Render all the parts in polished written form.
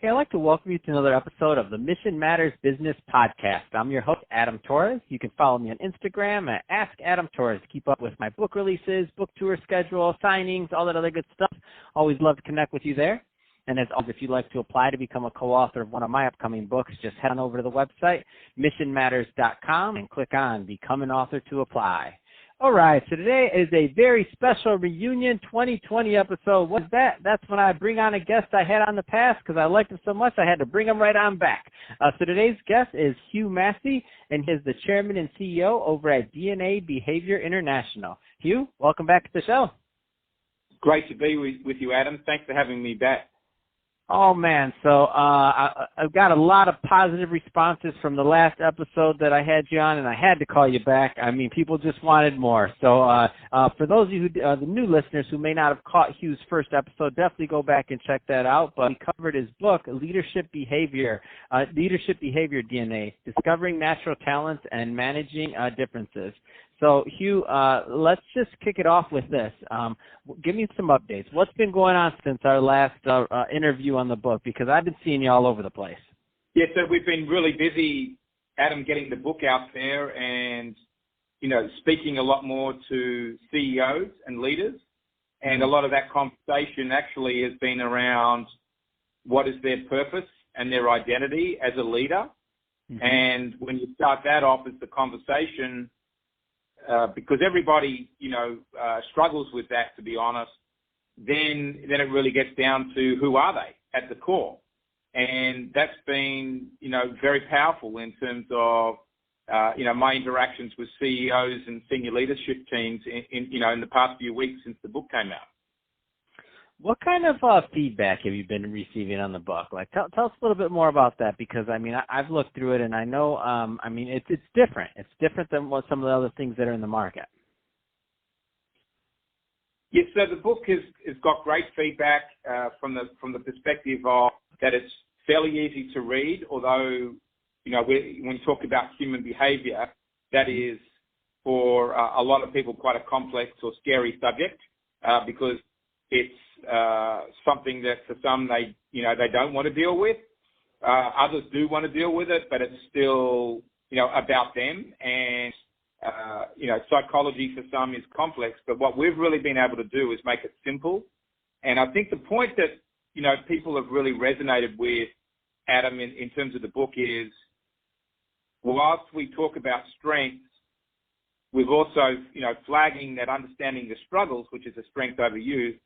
Hey, I'd like to welcome you to another episode of the Mission Matters Business Podcast. I'm your host, Adam Torres. You can follow me on Instagram at Ask Adam Torres to keep up with my book releases, book tour schedule, signings, all that other good stuff. Always love to connect with you there. And as always, if you'd like to apply to become a co-author of one of my upcoming books, just head on over to the website, missionmatters.com, and click on Become an Author to apply. All right, so today is a very special reunion 2020 episode. What's that? That's when I bring on a guest I had on the past because I liked him so much I had to bring him right on back. So today's guest is Hugh Massie, and he's the chairman and CEO over at DNA Behavior International. Hugh, welcome back to the show. Great to be with you, Adam. Thanks for having me back. Oh, man. So I've got a lot of positive responses from the last episode that I had you on, and I had to call you back. I mean, people just wanted more. So for those of you, the new listeners who may not have caught Hugh's first episode, definitely go back and check that out. But he covered his book, Leadership Behavior DNA, Discovering Natural Talents and Managing Differences. So, Hugh, let's just kick it off with this. Give me some updates. What's been going on since our last interview on the book? Because I've been seeing you all over the place. Yeah, so we've been really busy, Adam, getting the book out there and, speaking a lot more to CEOs and leaders. And a lot of that conversation actually has been around what is their purpose and their identity as a leader. Mm-hmm. And when you start that off as the conversation, because everybody, struggles with that, to be honest, then it really gets down to who are they at the core. And that's been, very powerful in terms of, my interactions with CEOs and senior leadership teams in the past few weeks since the book came out. What kind of feedback have you been receiving on the book? Like, tell us a little bit more about that, because I've looked through it and I know, it's different. It's different than what some of the other things that are in the market. Yes, so the book has got great feedback from the perspective of that it's fairly easy to read. Although, when you talk about human behavior, that is for a lot of people quite a complex or scary subject because it's something that for some they don't want to deal with. Others do want to deal with it, but it's still about them. And psychology for some is complex. But what we've really been able to do is make it simple. And I think the point that people have really resonated with, Adam, in terms of the book is, whilst we talk about strengths, we've also flagging that understanding the struggles, which is a strength over youth,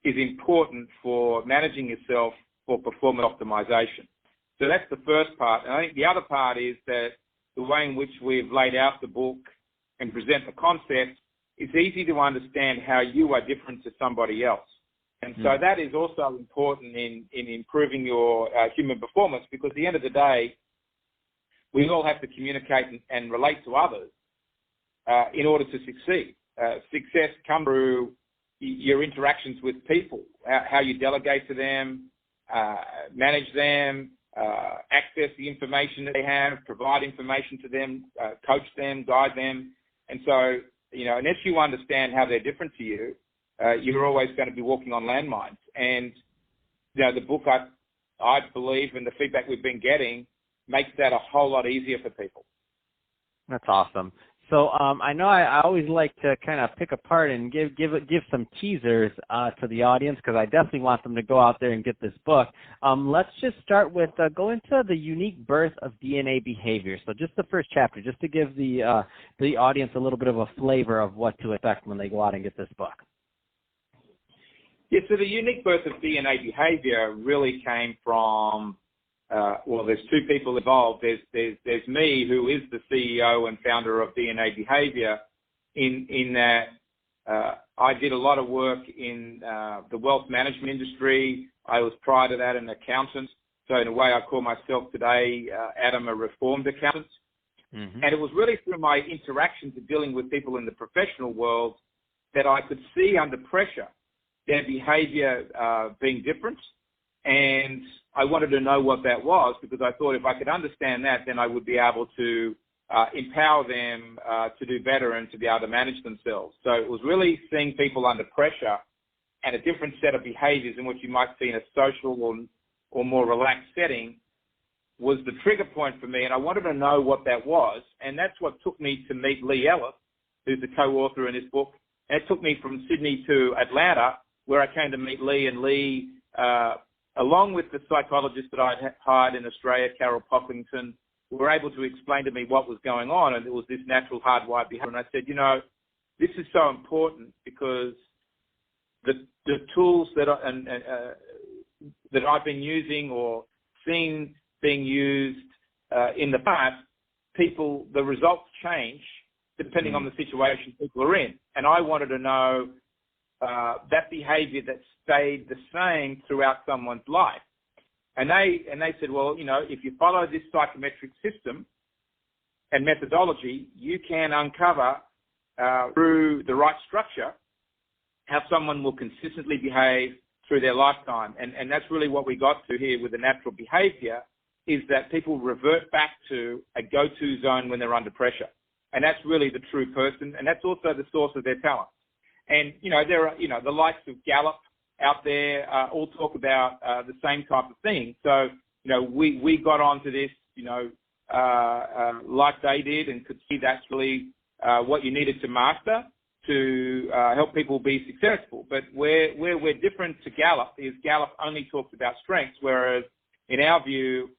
is important for managing yourself for performance optimization. So that's the first part. And I think the other part is that the way in which we've laid out the book and present the concept, it's easy to understand how you are different to somebody else. And so that is also important in improving your human performance, because at the end of the day, we all have to communicate and relate to others in order to succeed. Success comes through your interactions with people, how you delegate to them, manage them, access the information that they have, provide information to them, coach them, guide them. And so, unless you understand how they're different to you, you're always going to be walking on landmines. And, the book, I believe, and the feedback we've been getting, makes that a whole lot easier for people. That's awesome. So I know I always like to kind of pick apart and give some teasers to the audience, because I definitely want them to go out there and get this book. Let's just start with go into the unique birth of DNA behavior. So just the first chapter, just to give the audience a little bit of a flavor of what to expect when they go out and get this book. Yeah, so the unique birth of DNA behavior really came from there's two people involved. There's me, who is the CEO and founder of DNA Behavior, in that I did a lot of work in the wealth management industry. I was prior to that an accountant. So in a way, I call myself today, Adam, a reformed accountant. Mm-hmm. And it was really through my interactions of dealing with people in the professional world that I could see under pressure their behavior being different. And I wanted to know what that was, because I thought if I could understand that, then I would be able to empower them to do better and to be able to manage themselves. So it was really seeing people under pressure and a different set of behaviors in which you might see in a social or more relaxed setting was the trigger point for me, and I wanted to know what that was, and that's what took me to meet Lee Ellis, who's the co-author in this book. And it took me from Sydney to Atlanta, where I came to meet Lee, and Lee, along with the psychologist that I'd hired in Australia, Carol Pocklington, were able to explain to me what was going on, and it was this natural hardwired behavior. And I said, this is so important because the tools that that I've been using or seen being used in the past, the results change depending on the situation people are in. And I wanted to know that behavior that stayed the same throughout someone's life. And they said, well, if you follow this psychometric system and methodology, you can uncover through the right structure how someone will consistently behave through their lifetime. And that's really what we got to here with the natural behavior, is that people revert back to a go-to zone when they're under pressure. And that's really the true person, and that's also the source of their talent. And, there are, the likes of Gallup out there all talk about the same type of thing. So, we got onto this, like they did, and could see that's really what you needed to master to help people be successful. But where we're different to Gallup is Gallup only talks about strengths, whereas in our view,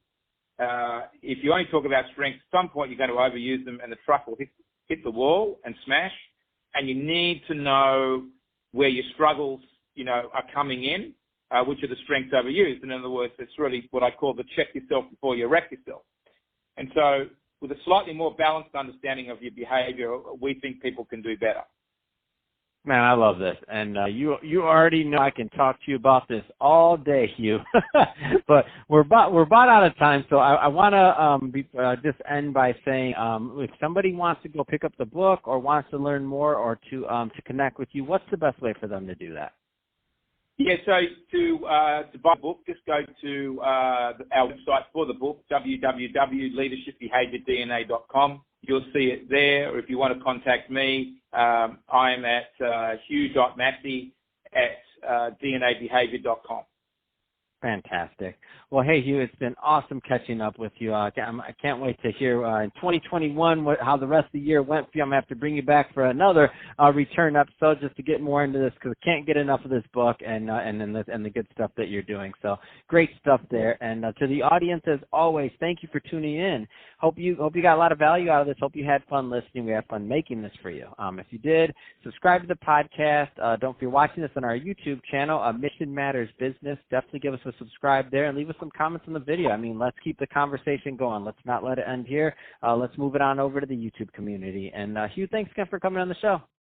if you only talk about strengths, at some point you're going to overuse them and the truck will hit the wall and smash. And you need to know where your struggles, are coming in, which are the strengths overused. And in other words, it's really what I call the check yourself before you wreck yourself. And so with a slightly more balanced understanding of your behavior, we think people can do better. Man, I love this, and you already know I can talk to you about this all day, Hugh. But we're about out of time, so I want to just end by saying, if somebody wants to go pick up the book or wants to learn more or to connect with you, what's the best way for them to do that? Yeah, so to buy the book, just go to our website for the book, www.leadershipbehaviordna.com. You'll see it there. Or if you want to contact me, I'm at hugh.massie@dnabehavior.com. Fantastic. Well, hey, Hugh, it's been awesome catching up with you. I can't wait to hear in 2021 how the rest of the year went for you. I'm going to have to bring you back for another return episode just to get more into this, because I can't get enough of this book and the good stuff that you're doing. So great stuff there. And to the audience, as always, thank you for tuning in. Hope you got a lot of value out of this. Hope you had fun listening. We had fun making this for you. If you did, subscribe to the podcast. If you're watching this on our YouTube channel, Mission Matters Business, definitely give us a subscribe there and leave us some comments on the video. I mean, let's keep the conversation going. Let's not let it end here. Let's move it on over to the YouTube community. And Hugh, thanks again for coming on the show.